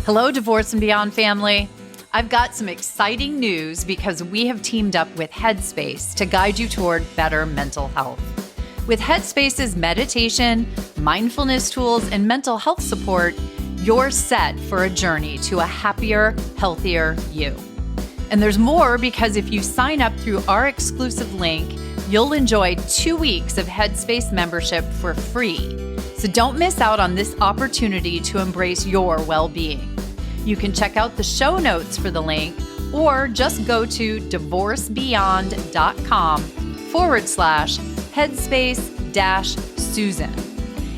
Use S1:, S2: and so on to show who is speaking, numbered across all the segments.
S1: Hello, Divorce and Beyond family. I've got some exciting news because we have teamed up with Headspace to guide you toward better mental health. With Headspace's meditation, mindfulness tools, and mental health support, you're set for a journey to a happier, healthier you. And there's more because if you sign up through our exclusive link, you'll enjoy 2 weeks of Headspace membership for free. So don't miss out on this opportunity to embrace your well-being. You can check out the show notes for the link or just go to divorcebeyond.com/headspace-Susan.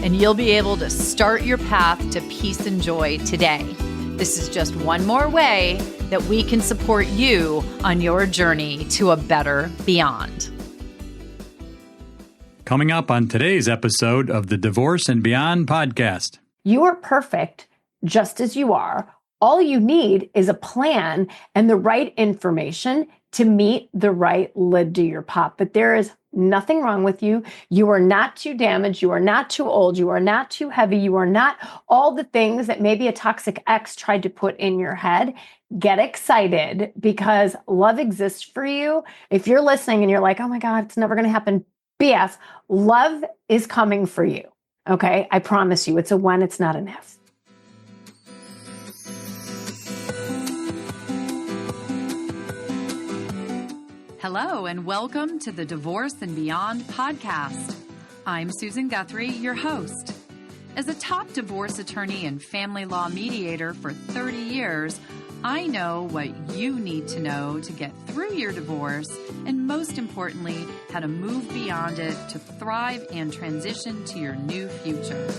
S1: And you'll be able to start your path to peace and joy today. This is just one more way that we can support you on your journey to a better beyond.
S2: Coming up on today's episode of the Divorce and Beyond podcast.
S3: You are perfect just as you are. All you need is a plan and the right information to meet the right lid to your pot. But there is nothing wrong with you. You are not too damaged. You are not too old. You are not too heavy. You are not all the things that maybe a toxic ex tried to put in your head. Get excited because love exists for you. If you're listening and you're like, oh my God, it's never going to happen. BS. Love is coming for you. Okay. I promise you. It's a when, it's not an if.
S1: Hello, and welcome to the Divorce and Beyond podcast. I'm Susan Guthrie, your host. As a top divorce attorney and family law mediator for 30 years, I know what you need to know to get through your divorce, and most importantly, how to move beyond it to thrive and transition to your new future.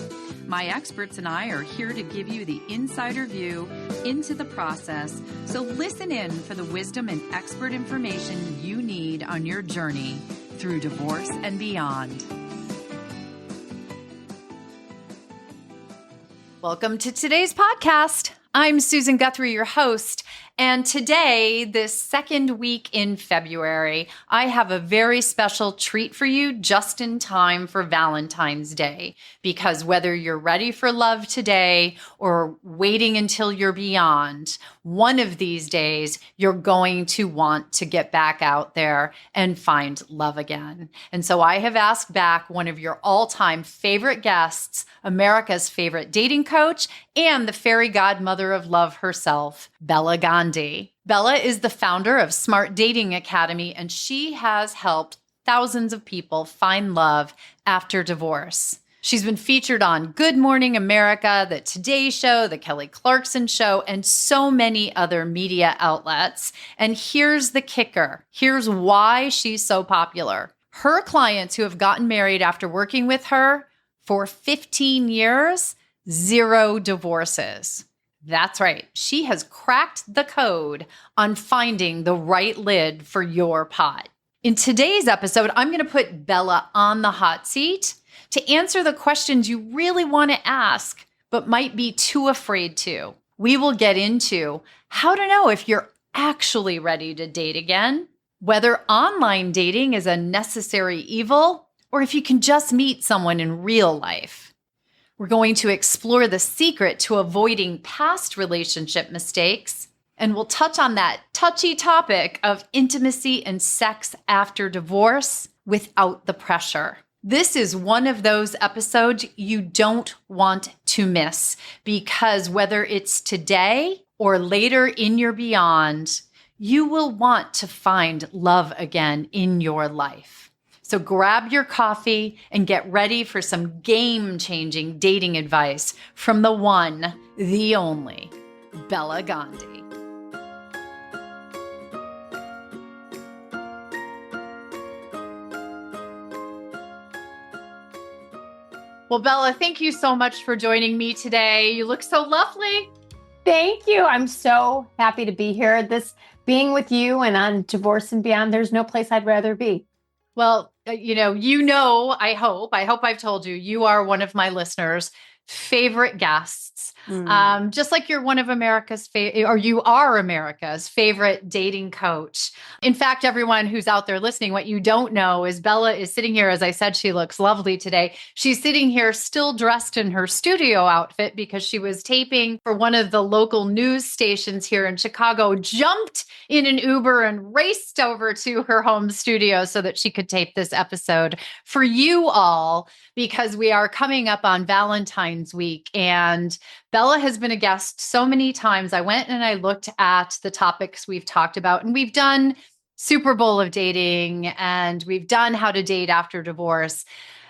S1: My experts and I are here to give you the insider view into the process, so listen in for the wisdom and expert information you need on your journey through divorce and beyond. Welcome to today's podcast. I'm Susan Guthrie, your host, and today, this second week in February, I have a very special treat for you just in time for Valentine's Day, because whether you're ready for love today or waiting until you're beyond, one of these days, you're going to want to get back out there and find love again. And so I have asked back one of your all-time favorite guests, America's favorite dating coach, and the Fairy Godmother of Love herself, Bela Gandhi. Bela is the founder of Smart Dating Academy, and she has helped thousands of people find love after divorce. She's been featured on Good Morning America, The Today Show, The Kelly Clarkson Show, and so many other media outlets. And here's the kicker. Here's why she's so popular. Her clients who have gotten married after working with her for 15 years, 0 divorces. That's right. She has cracked the code on finding the right lid for your pot. In today's episode, I'm going to put Bela on the hot seat to answer the questions you really want to ask, but might be too afraid to. We will get into how to know if you're actually ready to date again, whether online dating is a necessary evil, or if you can just meet someone in real life. We're going to explore the secret to avoiding past relationship mistakes, and we'll touch on that touchy topic of intimacy and sex after divorce without the pressure. This is one of those episodes you don't want to miss, because whether it's today or later in your beyond, you will want to find love again in your life. So grab your coffee and get ready for some game-changing dating advice from the one, the only, Bela Gandhi. Well, Bela, thank you so much for joining me today. You look so lovely.
S3: Thank you. I'm so happy to be here. This being with you and on Divorce and Beyond, there's no place I'd rather be.
S1: Well, I hope I've told you, you are one of my listeners. favorite guests.
S3: Mm.
S1: Just like you're one of America's or you are America's favorite dating coach. In fact, everyone who's out there listening, what you don't know is Bella is sitting here. As I said, she looks lovely today. She's sitting here still dressed in her studio outfit because she was taping for one of the local news stations here in Chicago, jumped in an Uber and raced over to her home studio so that she could tape this episode for you all, because we are coming up on Valentine's week. And Bella has been a guest so many times. I went and I looked at the topics we've talked about, and we've done Super Bowl of dating, and we've done how to date after divorce.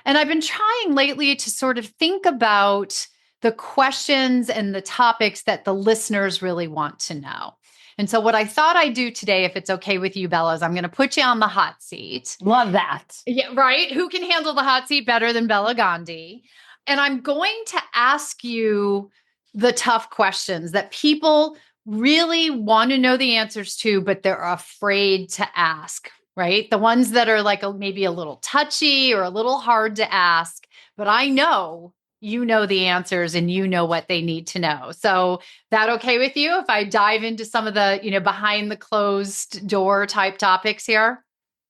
S1: And I've been trying lately to sort of think about the questions and the topics that the listeners really want to know. And so what I thought I'd do today, if it's okay with you, Bella, is I'm going to put you on the hot seat.
S3: Love that.
S1: Yeah, right. Who can handle the hot seat better than Bela Gandhi? And I'm going to ask you the tough questions that people really want to know the answers to, but they're afraid to ask, right? The ones that are like maybe a little touchy or a little hard to ask, but I know you know the answers and you know what they need to know. So that okay with you if I dive into some of the, behind the closed door type topics here?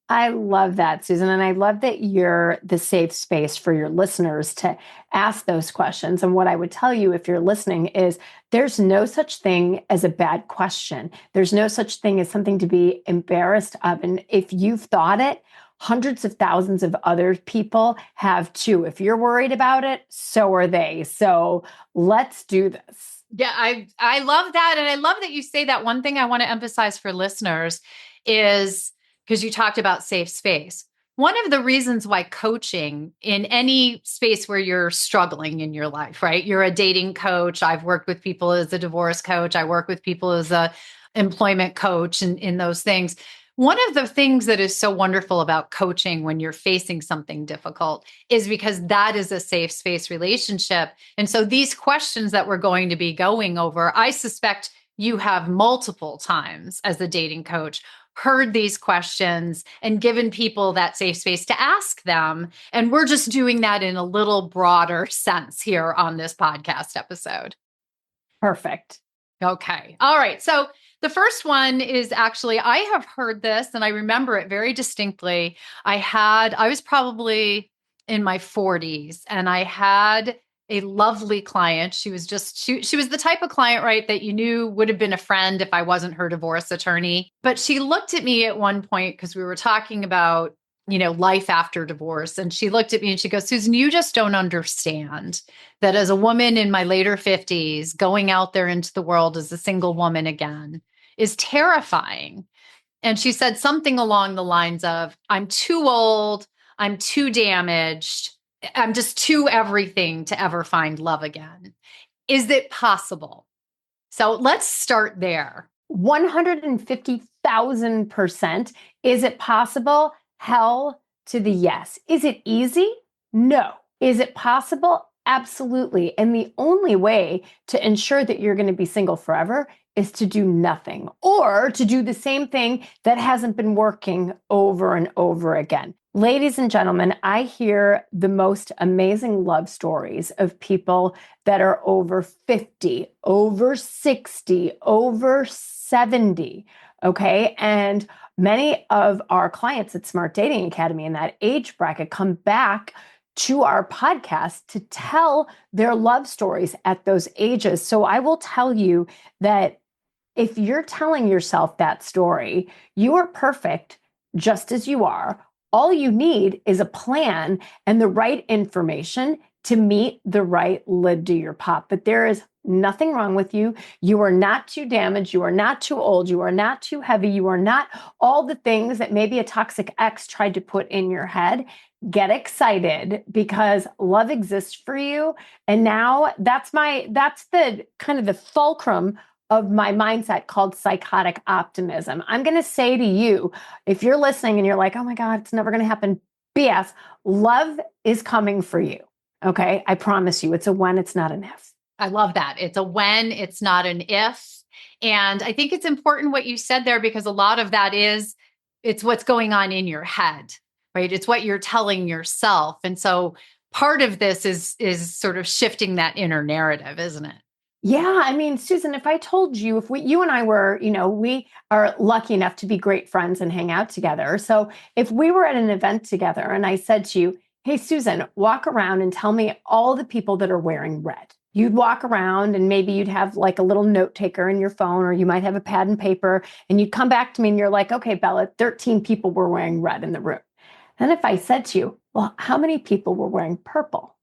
S3: I love that, Susan. And I love that you're the safe space for your listeners to ask those questions. And what I would tell you if you're listening is there's no such thing as a bad question. There's no such thing as something to be embarrassed of. And if you've thought it, hundreds of thousands of other people have too. If you're worried about it, so are they. So let's do this.
S1: Yeah, I love that. And I love that you say that. One thing I want to emphasize for listeners is, because you talked about safe space. One of the reasons why coaching in any space where you're struggling in your life, right? You're a dating coach. I've worked with people as a divorce coach. I work with people as a employment coach and in those things. One of the things that is so wonderful about coaching when you're facing something difficult is because that is a safe space relationship. And so these questions that we're going to be going over, I suspect you have multiple times as a dating coach heard these questions and given people that safe space to ask them. And we're just doing that in a little broader sense here on this podcast episode.
S3: Perfect.
S1: Okay. All right. So the first one is actually, I have heard this and I remember it very distinctly. I was probably in my 40s and I had a lovely client. She was the type of client, right, that you knew would have been a friend if I wasn't her divorce attorney. But she looked at me at one point because we were talking about, life after divorce. And she looked at me and she goes, Susan, you just don't understand that as a woman in my later 50s, going out there into the world as a single woman again is terrifying. And she said something along the lines of, I'm too old, I'm too damaged, I'm just too everything to ever find love again. Is it possible? So let's start there.
S3: 150,000%. Is it possible? Hell to the yes. Is it easy? No. Is it possible? Absolutely. And the only way to ensure that you're going to be single forever is to do nothing or to do the same thing that hasn't been working over and over again. Ladies and gentlemen, I hear the most amazing love stories of people that are over 50, over 60, over 70, okay? And many of our clients at Smart Dating Academy in that age bracket come back to our podcast to tell their love stories at those ages. So I will tell you that if you're telling yourself that story, you are perfect just as you are. All you need is a plan and the right information to meet the right lid to your pop. But there is nothing wrong with you. You are not too damaged. You are not too old. You are not too heavy. You are not all the things that maybe a toxic ex tried to put in your head. Get excited because love exists for you. And now that's the kind of the fulcrum of my mindset called psychotic optimism. I'm going to say to you, if you're listening and you're like, oh my God, it's never going to happen. BS, love is coming for you. Okay. I promise you, it's a when, it's not an if.
S1: I love that. It's a when, it's not an if. And I think it's important what you said there because a lot of that it's what's going on in your head, right? It's what you're telling yourself. And so part of this is sort of shifting that inner narrative, isn't it?
S3: Yeah. I mean, Susan, if I told you, you and I were, we are lucky enough to be great friends and hang out together. So if we were at an event together and I said to you, hey, Susan, walk around and tell me all the people that are wearing red. You'd walk around and maybe you'd have like a little note taker in your phone, or you might have a pad and paper, and you'd come back to me and you're like, okay, Bella, 13 people were wearing red in the room. And if I said to you, well, how many people were wearing purple?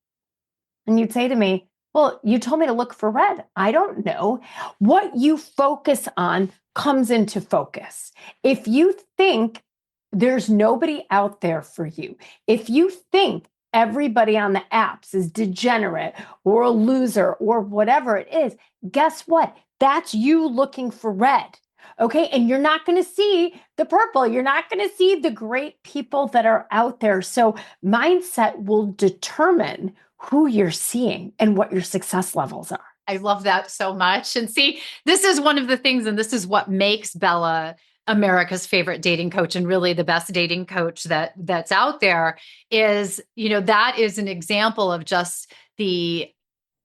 S3: And you'd say to me, well, you told me to look for red. I don't know. What you focus on comes into focus. If you think there's nobody out there for you, if you think everybody on the apps is degenerate or a loser or whatever it is, guess what? That's you looking for red. Okay. And you're not going to see the purple. You're not going to see the great people that are out there. So mindset will determine who you're seeing and what your success levels are.
S1: I love that so much. And see, this is one of the things, and this is what makes Bella America's favorite dating coach and really the best dating coach that's out there is, that is an example of just the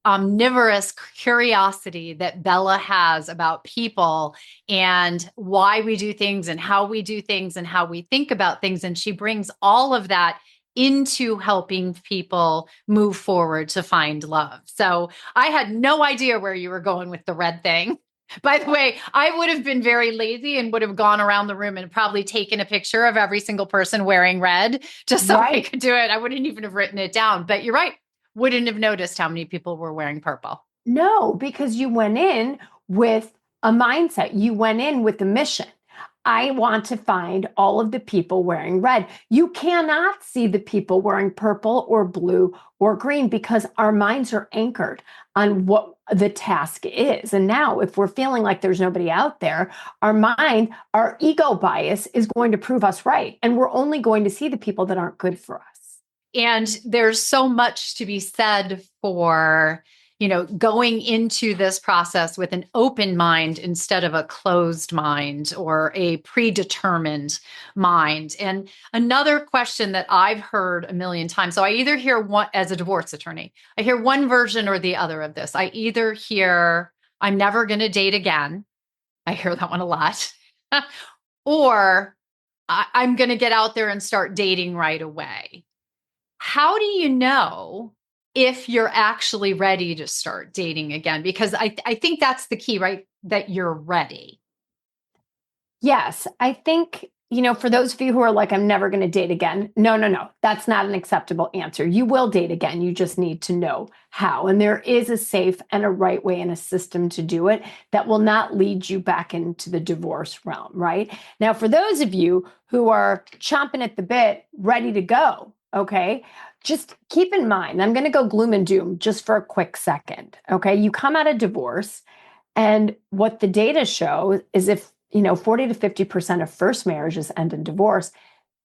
S1: omnivorous curiosity that Bella has about people and why we do things and how we do things and how we think about things. And she brings all of that into helping people move forward to find love. So I had no idea where you were going with the red thing. By the way, I would have been very lazy and would have gone around the room and probably taken a picture of every single person wearing red just so I could do it. I wouldn't even have written it down. But you're right. Wouldn't have noticed how many people were wearing purple.
S3: No, because you went in with a mindset. You went in with a mission. I want to find all of the people wearing red. You cannot see the people wearing purple or blue or green because our minds are anchored on what the task is. And now if we're feeling like there's nobody out there, our ego bias is going to prove us right. And we're only going to see the people that aren't good for us.
S1: And there's so much to be said for, going into this process with an open mind instead of a closed mind or a predetermined mind. And another question that I've heard a million times. So I either hear one as a divorce attorney, I hear one version or the other of this. I either hear, I'm never going to date again. I hear that one a lot. Or I'm going to get out there and start dating right away. How do you know if you're actually ready to start dating again? Because I think that's the key, right? That you're ready.
S3: Yes. I think, for those of you who are like, I'm never going to date again. No. That's not an acceptable answer. You will date again. You just need to know how. And there is a safe and a right way and a system to do it that will not lead you back into the divorce realm, right? Now, for those of you who are chomping at the bit, ready to go, okay, just keep in mind, I'm going to go gloom and doom just for a quick second. Okay. You come out of divorce, and what the data show is if, 40 to 50% of first marriages end in divorce,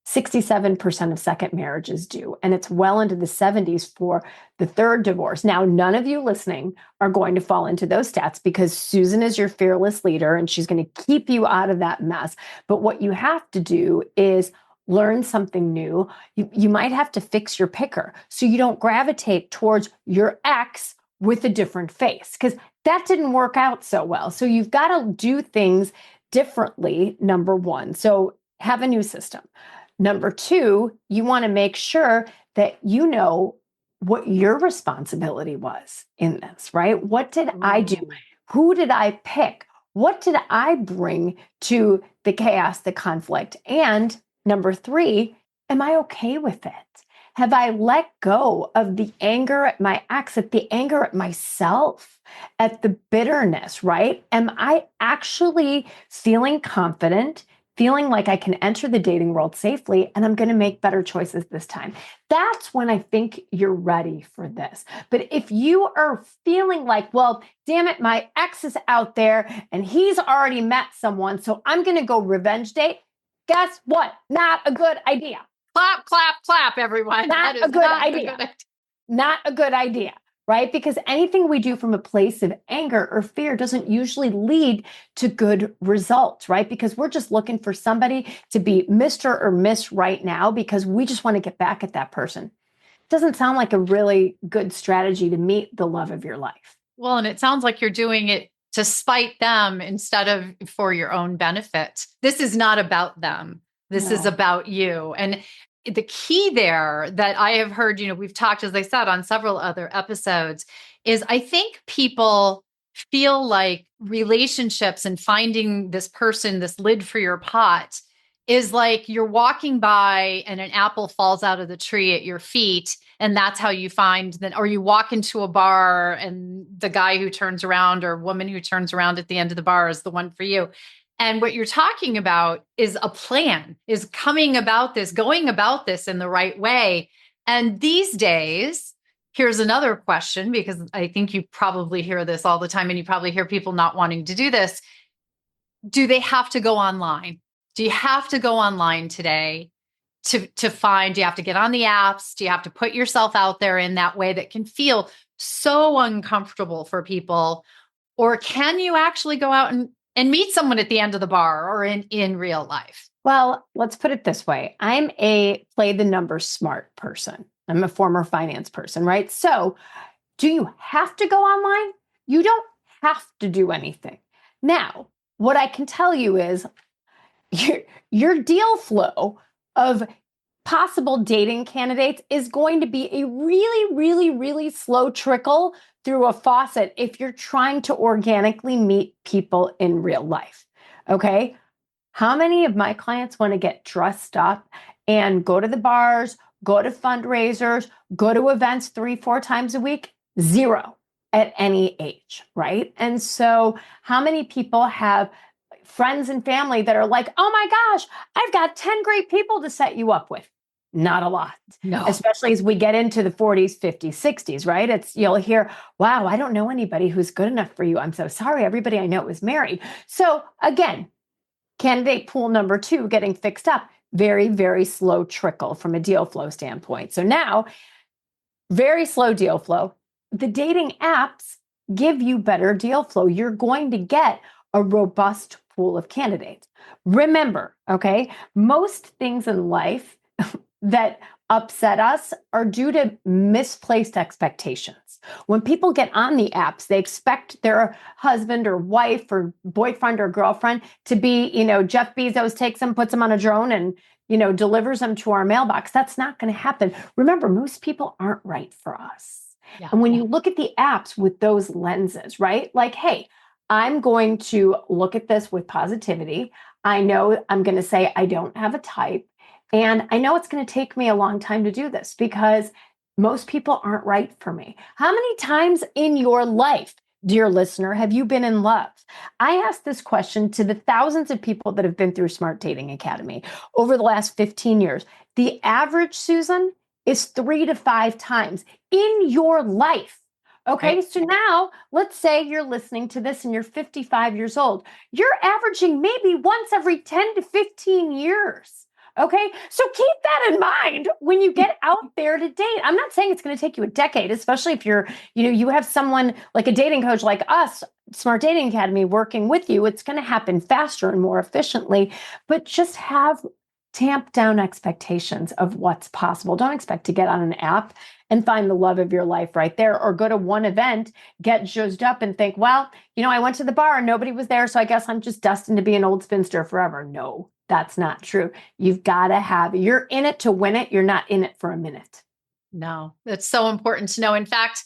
S3: 67% of second marriages do. And it's well into the 70s for the third divorce. Now, none of you listening are going to fall into those stats because Susan is your fearless leader and she's going to keep you out of that mess. But what you have to do is learn something new. You might have to fix your picker so you don't gravitate towards your ex with a different face, because that didn't work out so well. So you've got to do things differently, number one. So have a new system. Number two, you want to make sure that you know what your responsibility was in this, right? What did I do? Who did I pick? What did I bring to the chaos, the conflict? And number three, am I okay with it? Have I let go of the anger at my ex, at the anger at myself, at the bitterness, right? Am I actually feeling confident, feeling like I can enter the dating world safely, and I'm going to make better choices this time? That's when I think you're ready for this. But if you are feeling like, well, damn it, my ex is out there and he's already met someone, so I'm going to go revenge date. Guess what? Not a good idea.
S1: Clap, clap, clap, everyone.
S3: Not a good idea. Not a good idea, right? Because anything we do from a place of anger or fear doesn't usually lead to good results, right? Because we're just looking for somebody to be Mr. or Miss right now because we just want to get back at that person. doesn't sound like a really good strategy to meet the love of your life.
S1: Well, and it sounds like you're doing it to spite them instead of for your own benefit. This is not about them. This is
S3: No.
S1: about you. And the key there that I have heard, we've talked, as I said, on several other episodes, is I think people feel like relationships and finding this person, this lid for your pot, is like you're walking by and an apple falls out of the tree at your feet. And that's how you find that, or you walk into a bar and the guy who turns around or woman who turns around at the end of the bar is the one for you. And what you're talking about is a plan, is going about this in the right way. And these days, here's another question, because I think you probably hear this all the time and you probably hear people not wanting to do this. Do they have to go online? Do you have to go online today to find? Do you have to get on the apps? Do you have to put yourself out there in that way that can feel so uncomfortable for people? Or can you actually go out and meet someone at the end of the bar or in real life?
S3: Well, let's put it this way. I'm a play the numbers smart person. I'm a former finance person, right? So do you have to go online? You don't have to do anything. Now, what I can tell you is your deal flow of possible dating candidates is going to be a really, really, really slow trickle through a faucet if you're trying to organically meet people in real life. Okay. How many of my clients want to get dressed up and go to the bars, go to fundraisers, go to events 3-4 times a week? Zero at any age, right? And so how many people have friends and family that are like, oh my gosh, I've got 10 great people to set you up with? Not a lot.
S1: No.
S3: Especially as we get into the 40s, 50s, 60s, right? You'll hear, wow, I don't know anybody who's good enough for you. I'm so sorry. Everybody I know is married. So again, candidate pool number 2 getting fixed up. Very, very slow trickle from a deal flow standpoint. So now, very slow deal flow. The dating apps give you better deal flow. You're going to get a robust pool of candidates. Remember, okay, most things in life that upset us are due to misplaced expectations. When people get on the apps, they expect their husband or wife or boyfriend or girlfriend to be, Jeff Bezos takes them, puts them on a drone and, delivers them to our mailbox. That's not going to happen. Remember, most people aren't right for us. Yeah. And when you look at the apps with those lenses, right? Like, hey, I'm going to look at this with positivity. I know I'm going to say I don't have a type. And I know it's going to take me a long time to do this because most people aren't right for me. How many times in your life, dear listener, have you been in love? I asked this question to the thousands of people that have been through Smart Dating Academy over the last 15 years. The average, Susan, is 3 to 5 times in your life. Okay, so now let's say you're listening to this and you're 55 years old. You're averaging maybe once every 10 to 15 years. Okay, so keep that in mind when you get out there to date. I'm not saying it's going to take you a decade, especially if you're, you have someone like a dating coach like us, Smart Dating Academy, working with you. It's going to happen faster and more efficiently, but just tamp down expectations of what's possible. Don't expect to get on an app and find the love of your life right there, or go to one event, get jazzed up and think, well, I went to the bar and nobody was there, so I guess I'm just destined to be an old spinster forever. No, that's not true. You've got to you're in it to win it. You're not in it for a minute.
S1: No, that's so important to know. In fact,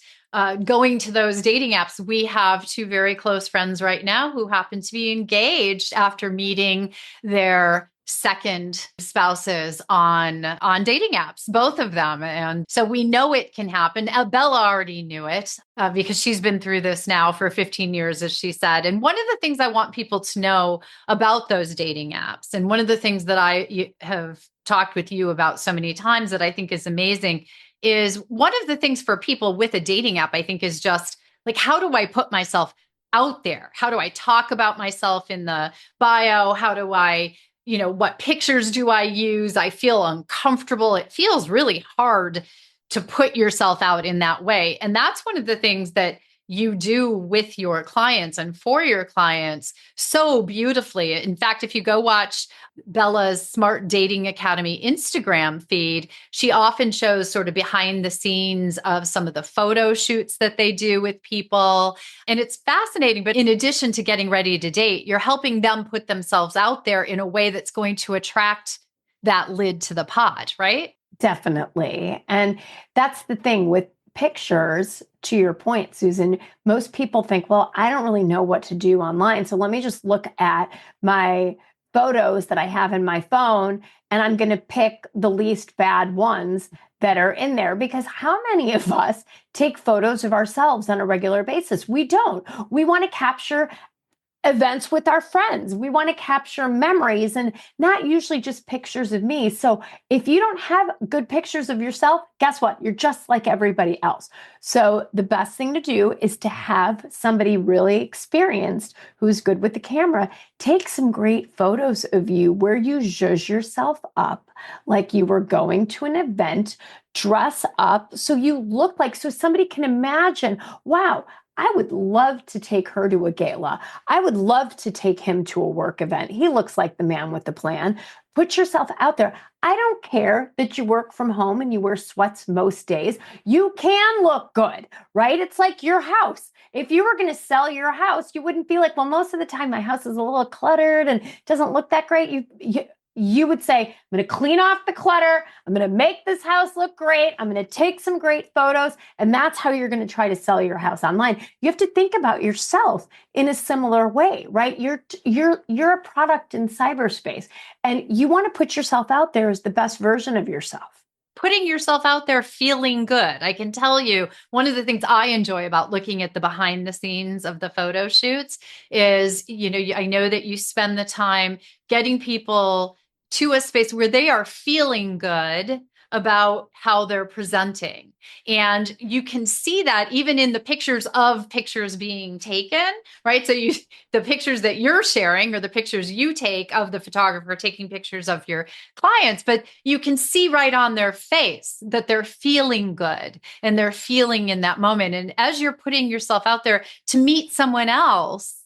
S1: going to those dating apps, we have 2 very close friends right now who happen to be engaged after meeting their second spouses on dating apps, both of them. And so we know it can happen. Bella already knew it because she's been through this now for 15 years, as she said. And one of the things I want people to know about those dating apps, and one of the things that I have talked with you about so many times that I think is amazing, is one of the things for people with a dating app, I think, is just like, how do I put myself out there? How do I talk about myself in the bio? How do I what pictures do I use? I feel uncomfortable. It feels really hard to put yourself out in that way. And that's one of the things that you do with your clients and for your clients so beautifully. In fact, if you go watch Bella's Smart Dating Academy Instagram feed, she often shows sort of behind the scenes of some of the photo shoots that they do with people. And it's fascinating. But in addition to getting ready to date, you're helping them put themselves out there in a way that's going to attract that lid to the pot, right?
S3: Definitely. And that's the thing with pictures, to your point, Susan. Most people think, well, I don't really know what to do online, so let me just look at my photos that I have in my phone, and I'm going to pick the least bad ones that are in there. Because how many of us take photos of ourselves on a regular basis? We don't. We want to capture events with our friends. We want to capture memories and not usually just pictures of me. So if you don't have good pictures of yourself, guess what? You're just like everybody else. So the best thing to do is to have somebody really experienced who's good with the camera take some great photos of you where you zhuzh yourself up like you were going to an event, dress up so you look like, so somebody can imagine, wow, I would love to take her to a gala. I would love to take him to a work event. He looks like the man with the plan. Put yourself out there. I don't care that you work from home and you wear sweats most days. You can look good, right? It's like your house. If you were going to sell your house, you wouldn't be like, well, most of the time my house is a little cluttered and doesn't look that great. You would say, I'm going to clean off the clutter. I'm going to make this house look great. I'm going to take some great photos. And that's how you're going to try to sell your house online. You have to think about yourself in a similar way, right? You're a product in cyberspace, and you want to put yourself out there as the best version of yourself.
S1: Putting yourself out there feeling good. I can tell you, one of the things I enjoy about looking at the behind the scenes of the photo shoots is, I know that you spend the time getting people to a space where they are feeling good about how they're presenting. And you can see that even in the pictures being taken, right? So the pictures that you're sharing or the pictures you take of the photographer taking pictures of your clients, but you can see right on their face that they're feeling good and they're feeling in that moment. And as you're putting yourself out there to meet someone else,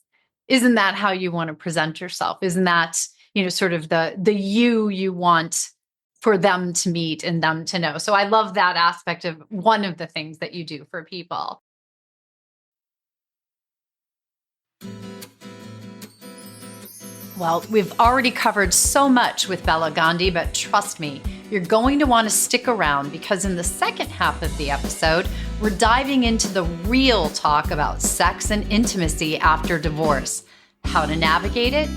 S1: isn't that how you want to present yourself? Isn't that sort of the you want for them to meet and them to know? So I love that aspect of one of the things that you do for people. Well, we've already covered so much with Bela Gandhi, but trust me, you're going to want to stick around because in the second half of the episode, we're diving into the real talk about sex and intimacy after divorce, how to navigate it,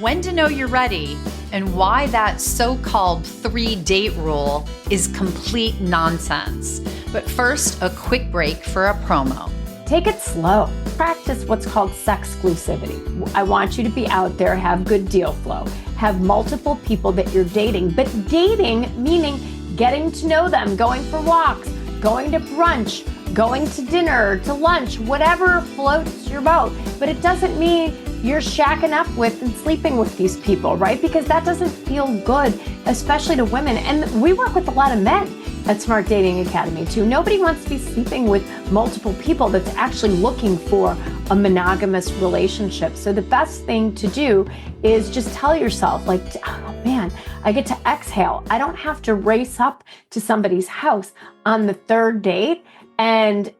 S1: when to know you're ready, and why that so-called 3-date rule is complete nonsense. But first, a quick break for a promo.
S3: Take it slow. Practice what's called sexclusivity. I want you to be out there, have good deal flow, have multiple people that you're dating, but dating meaning getting to know them, going for walks, going to brunch, going to dinner, to lunch, whatever floats your boat. But it doesn't mean you're shacking up with and sleeping with these people, right? Because that doesn't feel good, especially to women. And we work with a lot of men at Smart Dating Academy too. Nobody wants to be sleeping with multiple people that's actually looking for a monogamous relationship. So the best thing to do is just tell yourself, like, oh man, I get to exhale. I don't have to race up to somebody's house on the 3rd date and,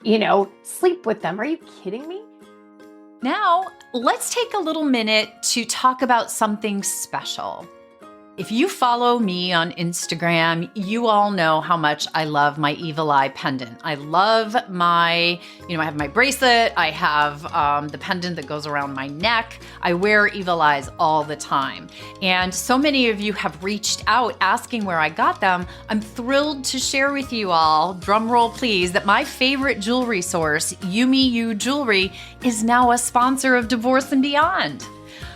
S3: sleep with them. Are you kidding me?
S1: Now, let's take a little minute to talk about something special. If you follow me on Instagram, you all know how much I love my evil eye pendant. I love I have my bracelet. I have the pendant that goes around my neck. I wear evil eyes all the time. And so many of you have reached out asking where I got them. I'm thrilled to share with you all, drum roll please, that my favorite jewelry source, Yumi You Jewelry, is now a sponsor of Divorce and Beyond.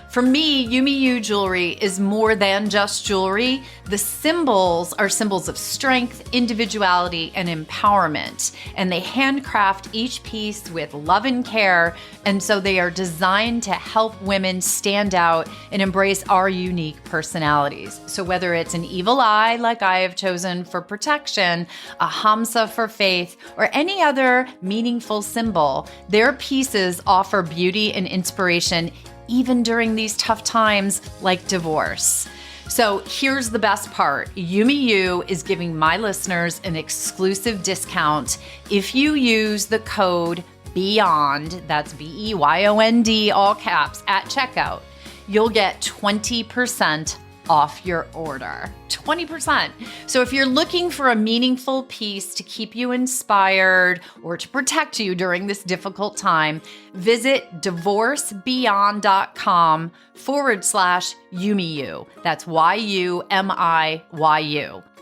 S1: For me, Yumi Yu jewelry is more than just jewelry. The symbols are symbols of strength, individuality, and empowerment. And they handcraft each piece with love and care. And so they are designed to help women stand out and embrace our unique personalities. So whether it's an evil eye, like I have chosen for protection, a hamsa for faith, or any other meaningful symbol, their pieces offer beauty and inspiration even during these tough times like divorce. So here's the best part. Yumi Yu is giving my listeners an exclusive discount if you use the code BEYOND, that's BEYOND, all caps, at checkout. You'll get 20% off your order. 20%. So if you're looking for a meaningful piece to keep you inspired or to protect you during this difficult time, visit divorcebeyond.com/YumiYu. That's YUMIYU.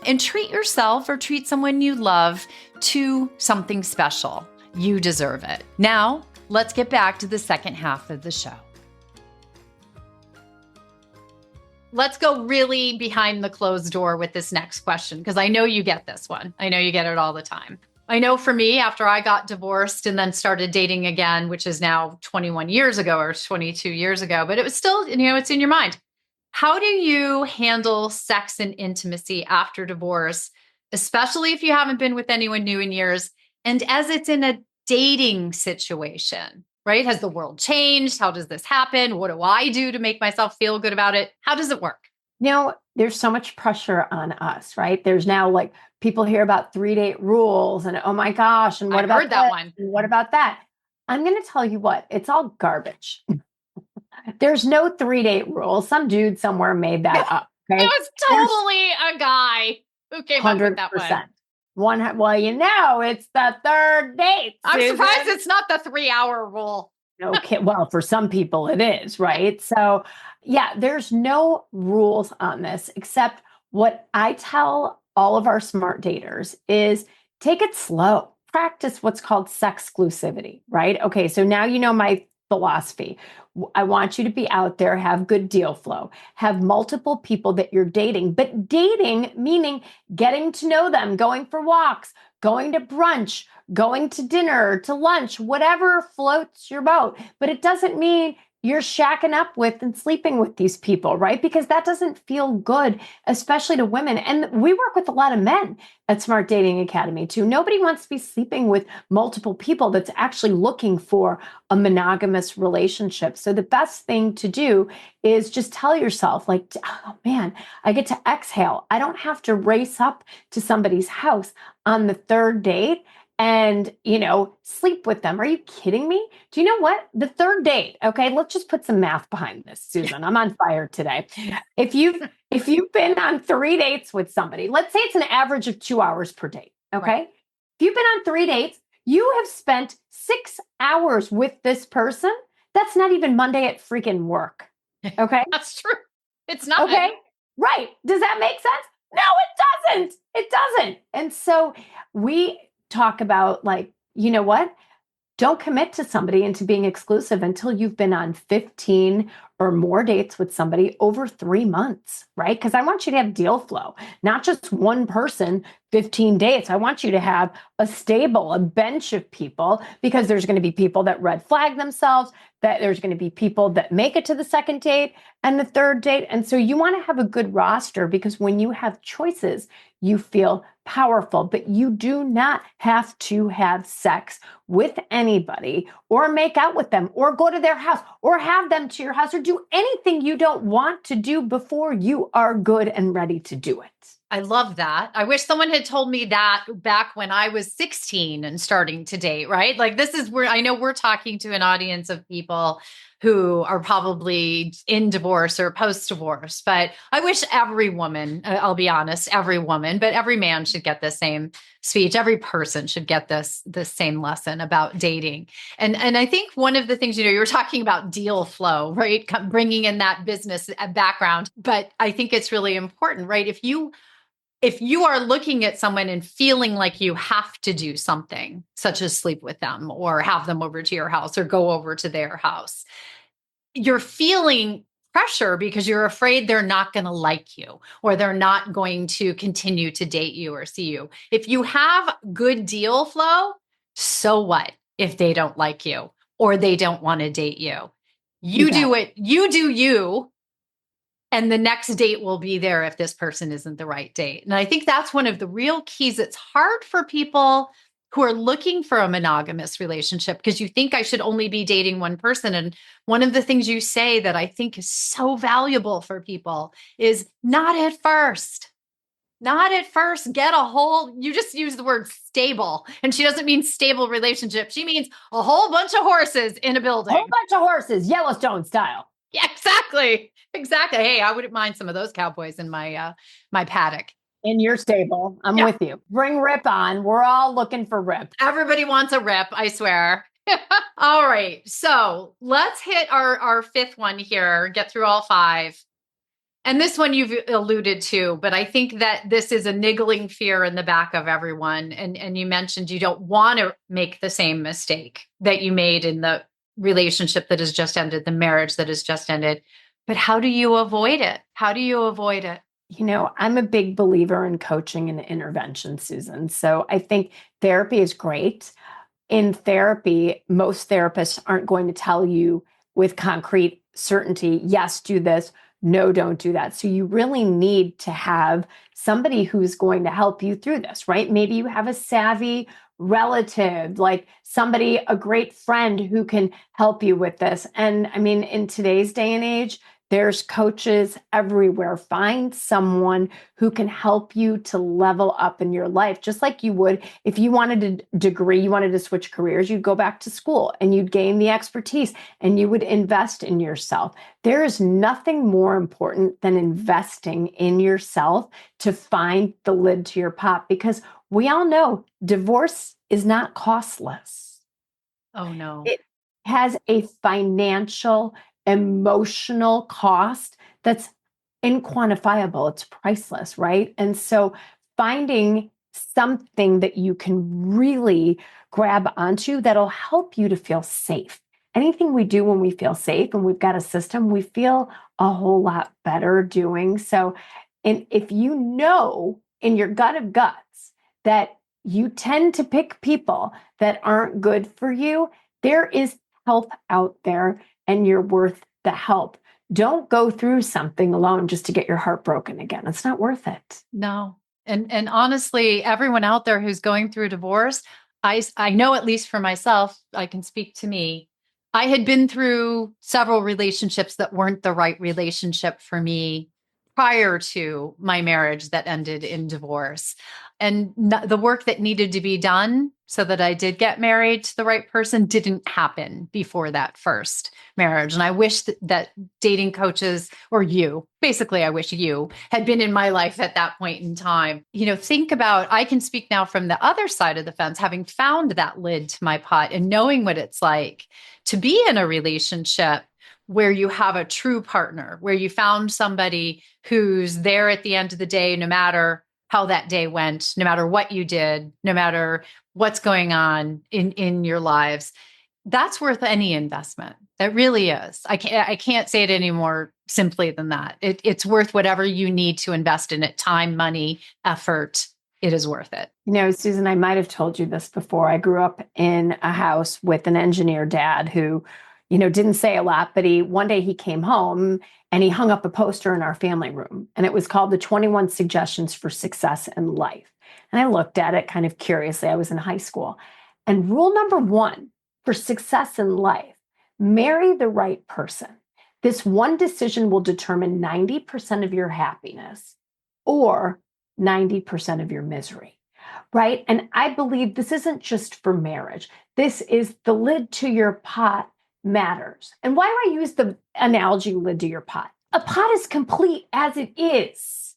S1: And treat yourself or treat someone you love to something special. You deserve it. Now, let's get back to the second half of the show. Let's go really behind the closed door with this next question, because I know you get this one. I know you get it all the time. I know for me, after I got divorced and then started dating again, which is now 21 years ago or 22 years ago, but it was still, it's in your mind. How do you handle sex and intimacy after divorce, especially if you haven't been with anyone new in years, and as it's in a dating situation? Right? Has the world changed? How does this happen? What do I do to make myself feel good about it? How does it work?
S3: There's so much pressure on us, right? There's now like people hear about 3-date rules and oh my gosh, and what about
S1: heard that one?
S3: And what about that? I'm going to tell you what, it's all garbage. There's no 3-date rule. Some dude somewhere made that up. Okay?
S1: It was totally a guy who came up with that one.
S3: It's the third date.
S1: I'm surprised it's not the 3-hour rule.
S3: Okay, well, for some people it is, right? So, yeah, there's no rules on this except what I tell all of our smart daters is take it slow. Practice what's called sexclusivity, right? Okay, so now you know my philosophy. I want you to be out there, have good deal flow, have multiple people that you're dating, but dating meaning getting to know them, going for walks, going to brunch, going to dinner, to lunch, whatever floats your boat. But it doesn't mean you're shacking up with and sleeping with these people, right? Because that doesn't feel good, especially to women. And we work with a lot of men at Smart Dating Academy too. Nobody wants to be sleeping with multiple people that's actually looking for a monogamous relationship. So the best thing to do is just tell yourself like, oh man, I get to exhale. I don't have to race up to somebody's house on the third date and, sleep with them. Are you kidding me? Do you know what? The third date, okay, let's just put some math behind this, Susan. I'm on fire today. If you've been on 3 dates with somebody, let's say it's an average of 2 hours per date, okay? Right. If you've been on 3 dates, you have spent 6 hours with this person. That's not even Monday at freaking work, okay?
S1: That's true. It's not.
S3: Okay, right. Does that make sense? No, it doesn't. It doesn't. And so we talk about like, you know what? Don't commit to somebody into being exclusive until you've been on 15 or more dates with somebody over 3 months, right? Because I want you to have deal flow, not just one person, 15 dates. I want you to have a bench of people, because there's going to be people that red flag themselves, that there's going to be people that make it to the second date and the third date. And so you want to have a good roster, because when you have choices, you feel powerful, but you do not have to have sex with anybody or make out with them or go to their house or have them to your house or do anything you don't want to do before you are good and ready to do it.
S1: I love that. I wish someone had told me that back when I was 16 and starting to date, right? Like this is where I know we're talking to an audience of people who are probably in divorce or post-divorce, but I wish every woman, I'll be honest, every woman, but every man should get the same speech. Every person should get this same lesson about dating. And I think one of the things, you were talking about deal flow, right? Bringing in that business background, but I think it's really important, right? If you are looking at someone and feeling like you have to do something, such as sleep with them or have them over to your house or go over to their house, you're feeling pressure because you're afraid they're not going to like you or they're not going to continue to date you or see you. If you have good deal flow, so what if they don't like you or they don't want to date you? You do it. You do you. And the next date will be there if this person isn't the right date. And I think that's one of the real keys. It's hard for people who are looking for a monogamous relationship because you think I should only be dating one person. And one of the things you say that I think is so valuable for people is not at first. Not at first. Get a whole, you just use the word stable. And she doesn't mean stable relationship. She means a whole bunch of horses in a building.
S3: A whole bunch of horses, Yellowstone style.
S1: Yeah, exactly. Exactly. Hey, I wouldn't mind some of those cowboys in my my paddock.
S3: In your stable. I'm with you. Bring Rip on. We're all looking for Rip.
S1: Everybody wants a Rip, I swear. All right. So let's hit our fifth one here, get through all five. And this one you've alluded to, but I think that this is a niggling fear in the back of everyone. And you mentioned you don't want to make the same mistake that you made in the relationship that has just ended, the marriage that has just ended. But how do you avoid it? How do you avoid it?
S3: You know, I'm a big believer in coaching and intervention, Susan. So I think therapy is great. In therapy, most therapists aren't going to tell you with concrete certainty, yes, do this, no, don't do that. So you really need to have somebody who's going to help you through this, right? Maybe you have a savvy relative, like somebody, a great friend who can help you with this. And I mean, in today's day and age, there's coaches everywhere. Find someone who can help you to level up in your life, just like you would if you wanted a degree, you wanted to switch careers, you'd go back to school and you'd gain the expertise and you would invest in yourself. There is nothing more important than investing in yourself to find the lid to your pot, because we all know divorce is not costless.
S1: Oh, no.
S3: It has a financial, emotional cost that's inquantifiable. It's priceless, right? And so finding something that you can really grab onto that'll help you to feel safe. Anything we do when we feel safe and we've got a system, we feel a whole lot better doing. So, and if you know in your gut of guts that you tend to pick people that aren't good for you, there is help out there and you're worth the help. Don't go through something alone just to get your heart broken again. It's not worth it.
S1: No. And honestly, everyone out there who's going through a divorce, I know, at least for myself, I can speak to me. I had been through several relationships that weren't the right relationship for me prior to my marriage that ended in divorce. And the work that needed to be done so that I did get married to the right person didn't happen before that first marriage. And I wish that dating coaches, or you, basically, I wish you had been in my life at that point in time. You know, think about, I can speak now from the other side of the fence, having found that lid to my pot and knowing what it's like to be in a relationship where you have a true partner, where you found somebody who's there at the end of the day, no matter how that day went, no matter what you did, no matter what's going on in your lives. That's worth any investment. That really is. I can't say it any more simply than that. It's worth whatever you need to invest in it, time, money, effort. It is worth it.
S3: You know, Susan, I might have told you this before. I grew up in a house with an engineer dad who, you know, didn't say a lot, but one day he came home and he hung up a poster in our family room, and it was called the 21 Suggestions for Success in Life. And I looked at it kind of curiously. I was in high school. And rule number 1 for success in life, marry the right person. This one decision will determine 90% of your happiness or 90% of your misery, right? And I believe this isn't just for marriage. This is the lid to your pot matters. And why do I use the analogy lid to your pot? A pot is complete as it is.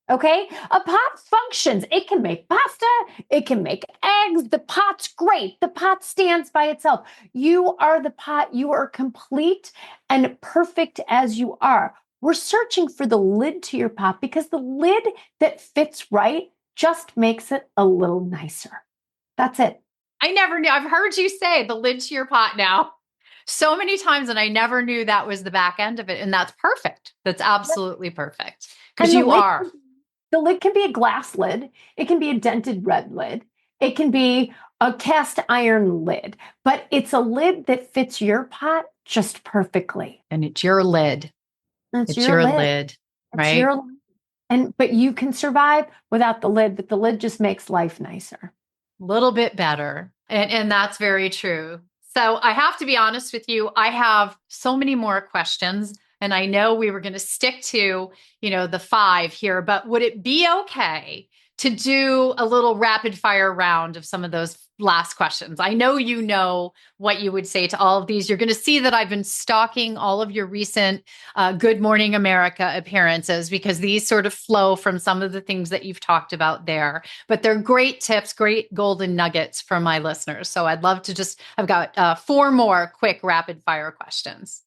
S3: Okay? A pot functions. It can make pasta. It can make eggs. The pot's great. The pot stands by itself. You are the pot. You are complete and perfect as you are. We're searching for the lid to your pot because the lid that fits right just makes it a little nicer. That's it.
S1: I never knew. I've heard you say the lid to your pot now. so many times, and I never knew that was the back end of it. And that's perfect. That's absolutely perfect. Because
S3: And
S1: you are.
S3: the lid can be a glass lid. It can be a dented red lid. It can be a cast iron lid, but it's a lid that fits your pot just perfectly.
S1: And it's your lid.
S3: It's
S1: It's
S3: your
S1: your
S3: lid.
S1: lid,
S3: It's
S1: right?
S3: your but you can survive without the lid, but the lid just makes life nicer.
S1: A little bit better. And that's very true. So I have to be honest with you. I have so many more questions. And I know we were going to stick to, the 5 here, but would it be okay to do a little rapid fire round of some of those last questions? I know you know what you would say to all of these. You're going to see that I've been stalking all of your recent Good Morning America appearances because these sort of flow from some of the things that you've talked about there. But they're great tips, great golden nuggets for my listeners. So I'd love to I've got 4 more quick rapid fire questions.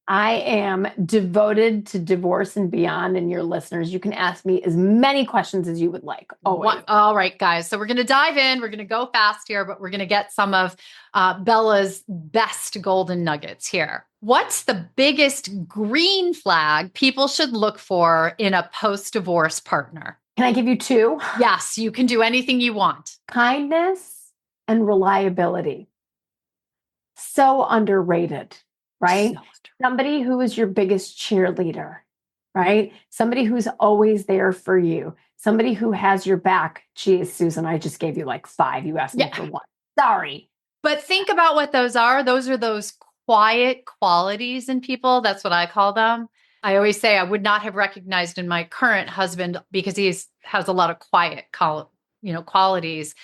S3: I am devoted to divorce and beyond, and your listeners, you can ask me as many questions as you would like. Always.
S1: All right, guys. So we're going to dive in. We're going to go fast here, but we're going to get some of Bella's best golden nuggets here. What's the biggest green flag people should look for in a post-divorce partner?
S3: Can I give you 2?
S1: Yes, you can do anything you want.
S3: Kindness and reliability. So underrated, right? Somebody who is your biggest cheerleader, right? Somebody who's always there for you. Somebody who has your back. Geez, Susan, I just gave you like 5. You asked me for 1. Sorry.
S1: But think about what those are. Those are those quiet qualities in people. That's what I call them. I always say I would not have recognized in my current husband because has a lot of quiet qualities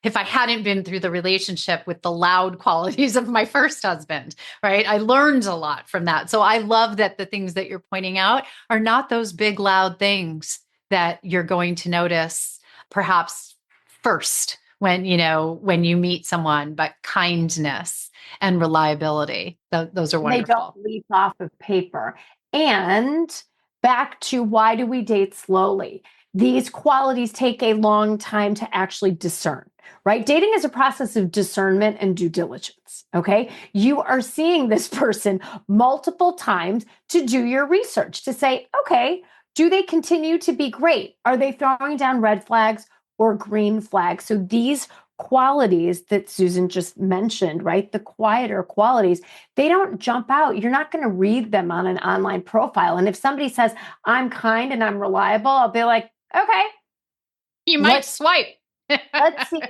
S1: if I hadn't been through the relationship with the loud qualities of my first husband, right? I learned a lot from that. So I love that the things that you're pointing out are not those big, loud things that you're going to notice perhaps first when you meet someone, but kindness and reliability. Those are wonderful.
S3: They don't leap off of paper. And back to why do we date slowly? These qualities take a long time to actually discern, right? Dating is a process of discernment and due diligence, okay? You are seeing this person multiple times to do your research, to say, okay, do they continue to be great? Are they throwing down red flags or green flags? So these qualities that Susan just mentioned, right? The quieter qualities, they don't jump out. You're not going to read them on an online profile. And if somebody says, I'm kind and I'm reliable, I'll be like, okay.
S1: You might swipe.
S3: Let's see.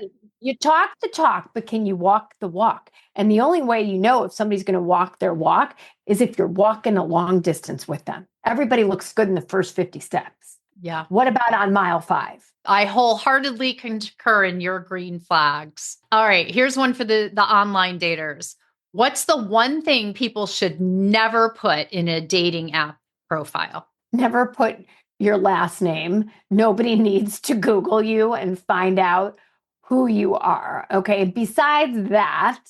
S3: You talk the talk, but can you walk the walk? And the only way you know if somebody's going to walk their walk is if you're walking a long distance with them. Everybody looks good in the first 50 steps.
S1: Yeah.
S3: What about on mile 5?
S1: I wholeheartedly concur in your green flags. All right, here's one for the online daters. What's the one thing people should never put in a dating app profile?
S3: Never put your last name. Nobody needs to Google you and find out who you are. Okay. Besides that,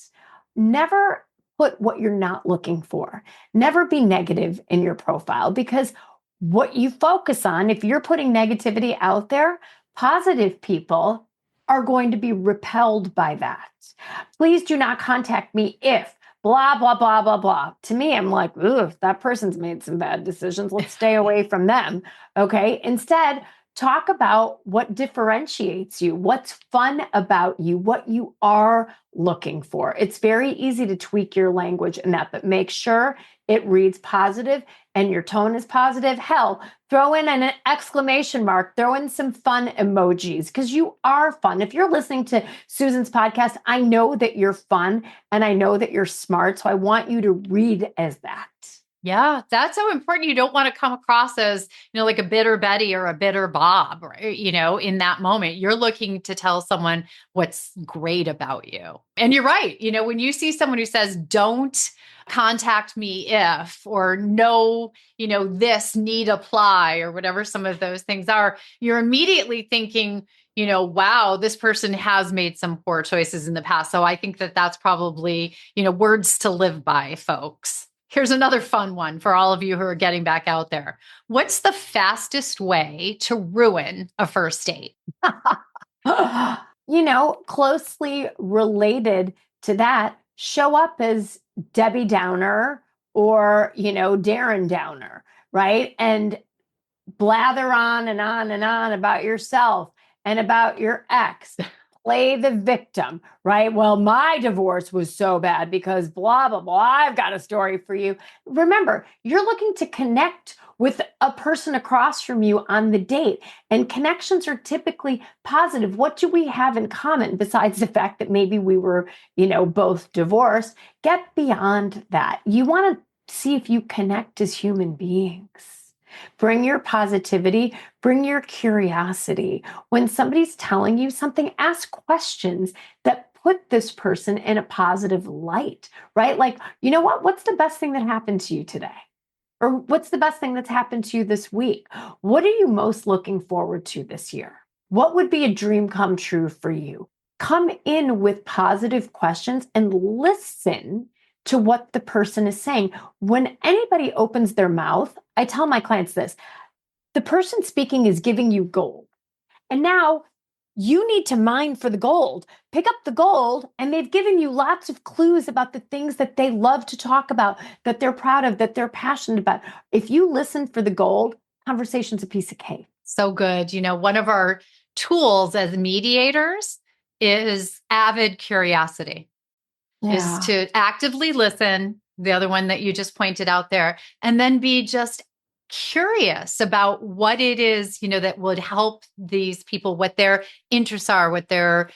S3: never put what you're not looking for. Never be negative in your profile because what you focus on, if you're putting negativity out there, positive people are going to be repelled by that. Please do not contact me if blah, blah, blah, blah, blah. To me, I'm like, ooh, that person's made some bad decisions. Let's stay away from them. Okay. Instead, talk about what differentiates you, what's fun about you, what you are looking for. It's very easy to tweak your language in that, but make sure it reads positive and your tone is positive. Hell, throw in an exclamation mark, throw in some fun emojis because you are fun. If you're listening to Susan's podcast, I know that you're fun and I know that you're smart. So I want you to read as that.
S1: Yeah, that's so important. You don't want to come across as, like a bitter Betty or a bitter Bob, right? In that moment, you're looking to tell someone what's great about you. And you're right. When you see someone who says, don't contact me if, or no, this need apply, or whatever some of those things are, you're immediately thinking, wow, this person has made some poor choices in the past. So I think that that's probably, words to live by, folks. Here's another fun one for all of you who are getting back out there. What's the fastest way to ruin a first date?
S3: Closely related to that, show up as Debbie Downer or, Darren Downer, right? And blather on and on and on about yourself and about your ex. Play the victim, right? Well, my divorce was so bad because blah, blah, blah. I've got a story for you. Remember, you're looking to connect with a person across from you on the date, and connections are typically positive. What do we have in common besides the fact that maybe we were, both divorced? Get beyond that. You want to see if you connect as human beings. Bring your positivity, bring your curiosity. When somebody's telling you something, ask questions that put this person in a positive light, right? Like, you know what? What's the best thing that happened to you today? Or what's the best thing that's happened to you this week? What are you most looking forward to this year? What would be a dream come true for you? Come in with positive questions and listen to what the person is saying. When anybody opens their mouth, I tell my clients this: the person speaking is giving you gold. And now you need to mine for the gold. Pick up the gold, and they've given you lots of clues about the things that they love to talk about, that they're proud of, that they're passionate about. If you listen for the gold, conversation's a piece of cake.
S1: So good. One of our tools as mediators is avid curiosity. Is to actively listen, the other one that you just pointed out there, and then be just curious about what it is, that would help these people, what their interests are, what their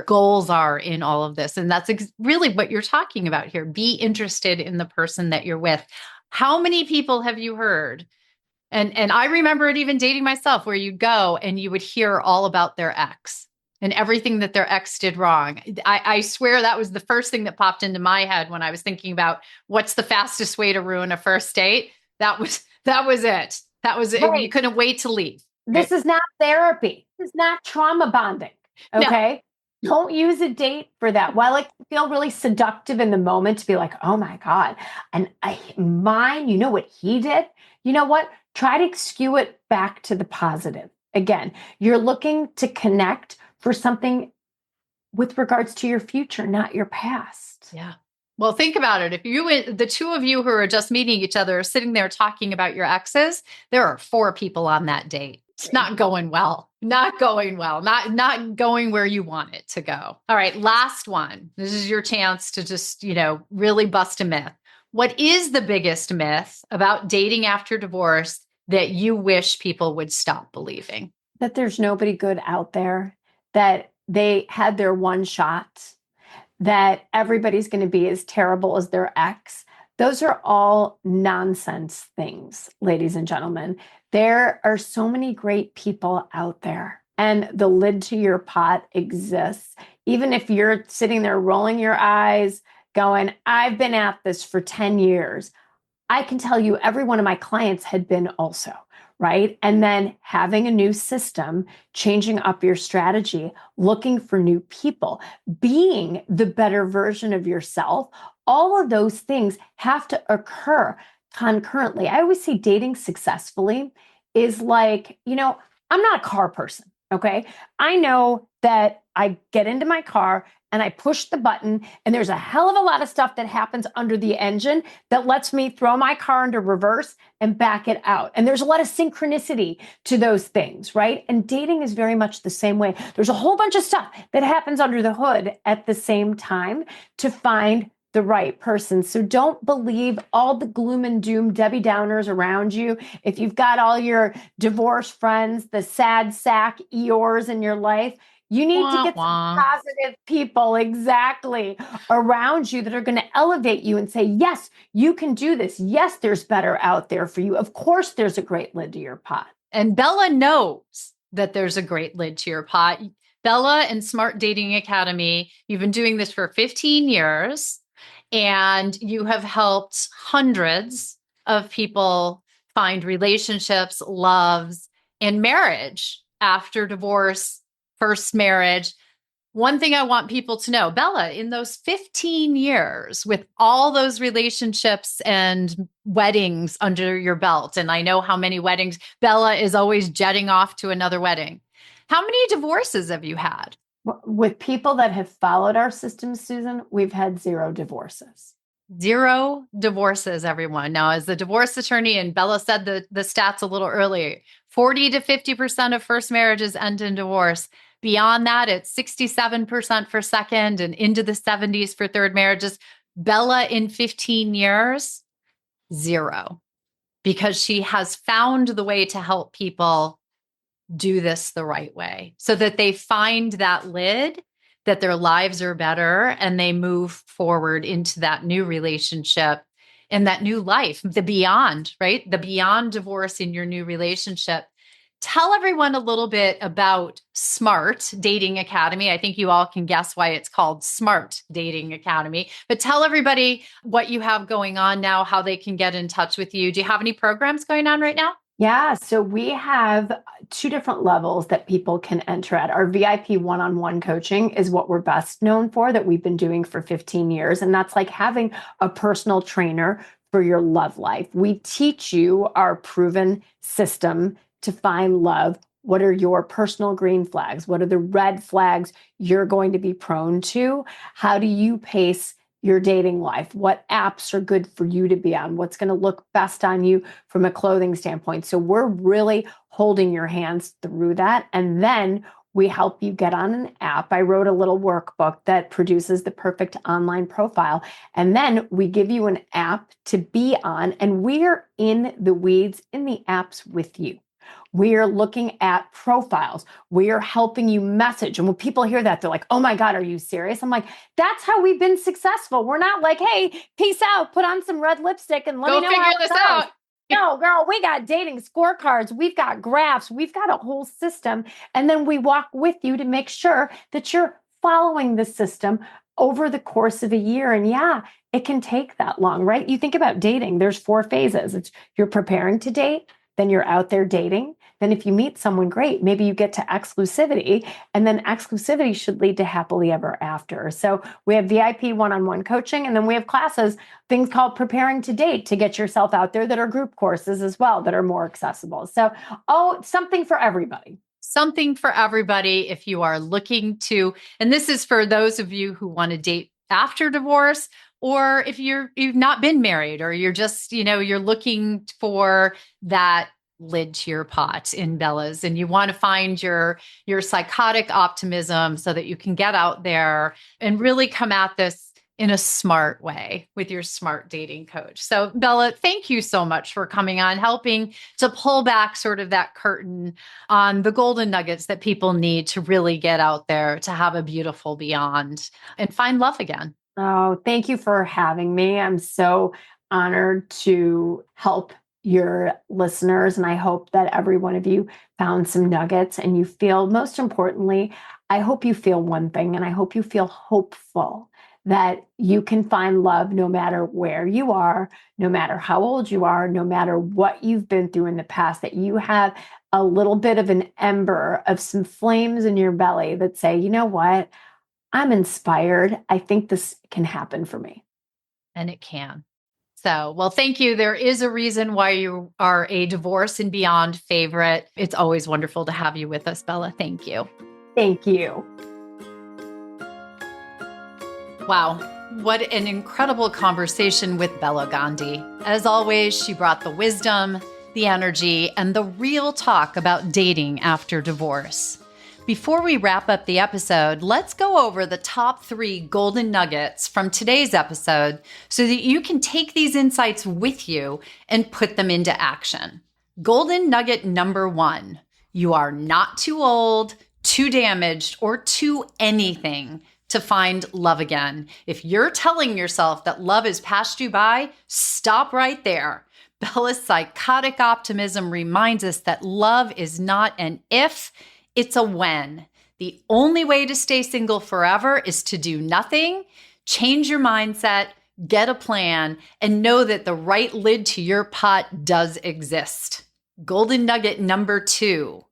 S1: goals are in all of this. And that's really what you're talking about here. Be interested in the person that you're with. How many people have you heard? And I remember it even dating myself, where you'd go and you would hear all about their ex and everything that their ex did wrong. I swear that was the first thing that popped into my head when I was thinking about what's the fastest way to ruin a first date. That was it. That was it.
S3: Right.
S1: You couldn't wait to leave.
S3: This is not therapy. This is not trauma bonding. Okay. No. Don't use a date for that. While it can feel really seductive in the moment to be like, oh my God, and mine, what he did? You know what? Try to skew it back to the positive. Again, you're looking to connect for something with regards to your future, not your past.
S1: Yeah. Well, think about it. If the two of you who are just meeting each other are sitting there talking about your exes, there are 4 people on that date. It's not going well. Not going well. Not going where you want it to go. All right. Last one. This is your chance to just, really bust a myth. What is the biggest myth about dating after divorce that you wish people would stop believing?
S3: That there's nobody good out there, that they had their one shot, that everybody's going to be as terrible as their ex. Those are all nonsense things, ladies and gentlemen. There are so many great people out there, and the lid to your pot exists. Even if you're sitting there rolling your eyes, going, I've been at this for 10 years. I can tell you every one of my clients had been also, right? And then having a new system, changing up your strategy, looking for new people, being the better version of yourself, all of those things have to occur concurrently. I always say dating successfully is like, I'm not a car person, okay? I know that I get into my car and I push the button, and there's a hell of a lot of stuff that happens under the engine that lets me throw my car into reverse and back it out. And there's a lot of synchronicity to those things, right? And dating is very much the same way. There's a whole bunch of stuff that happens under the hood at the same time to find the right person. So don't believe all the gloom and doom Debbie Downers around you. If you've got all your divorce friends, the sad sack Eeyores in your life, you need to get some positive people around you that are going to elevate you and say, yes, you can do this. Yes, there's better out there for you. Of course, there's a great lid to your pot.
S1: And Bella knows that there's a great lid to your pot. Bella and Smart Dating Academy, you've been doing this for 15 years, and you have helped hundreds of people find relationships, loves, and marriage after divorce, first marriage. One thing I want people to know, Bella, in those 15 years with all those relationships and weddings under your belt, and I know how many weddings, Bella is always jetting off to another wedding. How many divorces have you had?
S3: With people that have followed our system, Susan, we've had 0 divorces.
S1: 0 divorces, everyone. Now, as the divorce attorney, and Bella said the stats a little earlier, 40 to 50% of first marriages end in divorce. Beyond that, it's 67% for second and into the 70s for third marriages. Bella, in 15 years, 0, because she has found the way to help people do this the right way so that they find that lid, that their lives are better, and they move forward into that new relationship and that new life, the beyond, right? The beyond divorce in your new relationship. Tell everyone a little bit about Smart Dating Academy. I think you all can guess why it's called Smart Dating Academy, but tell everybody what you have going on now, how they can get in touch with you. Do you have any programs going on right now?
S3: Yeah, so we have 2 different levels that people can enter at. Our VIP one-on-one coaching is what we're best known for, that we've been doing for 15 years. And that's like having a personal trainer for your love life. We teach you our proven system to find love. What are your personal green flags? What are the red flags you're going to be prone to? How do you pace your dating life? What apps are good for you to be on? What's going to look best on you from a clothing standpoint? So we're really holding your hands through that. And then we help you get on an app. I wrote a little workbook that produces the perfect online profile. And then we give you an app to be on, and we're in the weeds in the apps with you. We are looking at profiles. We are helping you message. And when people hear that, they're like, oh my God, are you serious? I'm like, that's how we've been successful. We're not like, hey, peace out, put on some red lipstick and let me know
S1: figure
S3: how it
S1: this
S3: goes.
S1: out.
S3: No, girl, we got dating scorecards. We've got graphs. We've got a whole system. And then we walk with you to make sure that you're following the system over the course of a year. And yeah, it can take that long, right? You think about dating, there's 4 phases. It's you're preparing to date, then you're out there dating. Then if you meet someone great, maybe you get to exclusivity, and then exclusivity should lead to happily ever after. So we have VIP one-on-one coaching, and then we have classes, things called preparing to date, to get yourself out there, that are group courses as well that are more accessible. So, something for everybody.
S1: Something for everybody if you are looking to, and this is for those of you who want to date after divorce, or if you've not been married, or you're just, you're looking for that lid to your pot in Bella's, and you want to find your psychotic optimism so that you can get out there and really come at this in a smart way with your smart dating coach. So Bella, thank you so much for coming on, helping to pull back sort of that curtain on the golden nuggets that people need to really get out there to have a beautiful beyond and find love again.
S3: Oh, thank you for having me. I'm so honored to help your listeners. And I hope that every one of you found some nuggets, and you feel, most importantly, I hope you feel one thing, and I hope you feel hopeful that you can find love no matter where you are, no matter how old you are, no matter what you've been through in the past, that you have a little bit of an ember of some flames in your belly that say, you know what? I'm inspired. I think this can happen for me.
S1: And it can. So, well, thank you. There is a reason why you are a Divorce and Beyond favorite. It's always wonderful to have you with us, Bella. Thank you.
S3: Thank you.
S1: Wow. What an incredible conversation with Bela Gandhi. As always, she brought the wisdom, the energy, and the real talk about dating after divorce. Before we wrap up the episode, let's go over the top 3 golden nuggets from today's episode so that you can take these insights with you and put them into action. Golden nugget number 1, you are not too old, too damaged, or too anything to find love again. If you're telling yourself that love has passed you by, stop right there. Bella's psychotic optimism reminds us that love is not an if, it's a when. The only way to stay single forever is to do nothing, change your mindset, get a plan, and know that the right lid to your pot does exist. Golden nugget number 2,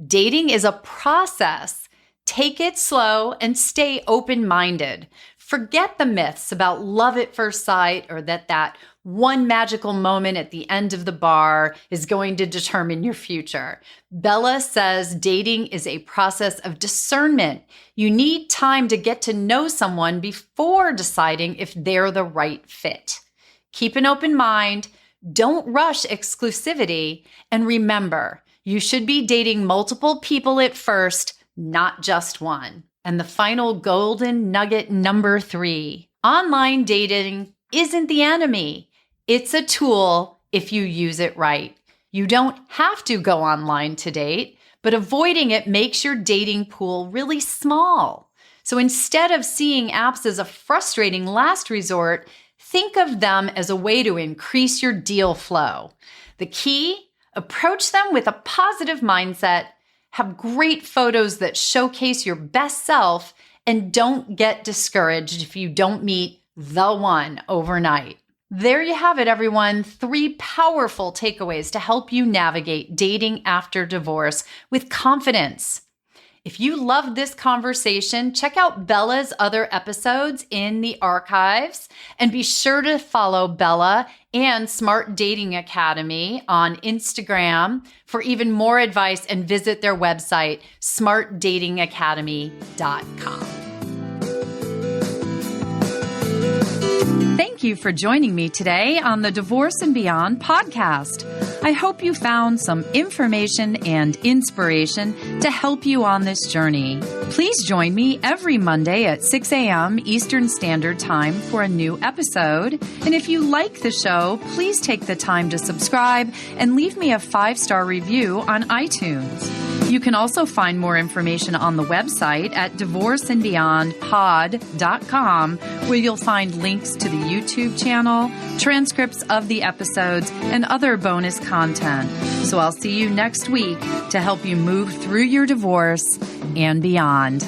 S1: dating is a process. Take it slow and stay open-minded. Forget the myths about love at first sight or that one magical moment at the end of the bar is going to determine your future. Bela says dating is a process of discernment. You need time to get to know someone before deciding if they're the right fit. Keep an open mind, don't rush exclusivity, and remember, you should be dating multiple people at first, not just one. And the final golden nugget number 3, online dating isn't the enemy. It's a tool if you use it right. You don't have to go online to date, but avoiding it makes your dating pool really small. So instead of seeing apps as a frustrating last resort, think of them as a way to increase your deal flow. The key? Approach them with a positive mindset, have great photos that showcase your best self, and don't get discouraged if you don't meet the one overnight. There you have it, everyone. 3 powerful takeaways to help you navigate dating after divorce with confidence. If you loved this conversation, check out Bela's other episodes in the archives, and be sure to follow Bela and Smart Dating Academy on Instagram for even more advice, and visit their website, smartdatingacademy.com. Thank you for joining me today on the Divorce and Beyond podcast. I hope you found some information and inspiration to help you on this journey. Please join me every Monday at 6 a.m. Eastern Standard Time for a new episode. And if you like the show, please take the time to subscribe and leave me a 5-star review on iTunes. You can also find more information on the website at divorceandbeyondpod.com, where you'll find links to the YouTube channel, transcripts of the episodes, and other bonus content. So I'll see you next week to help you move through your divorce and beyond.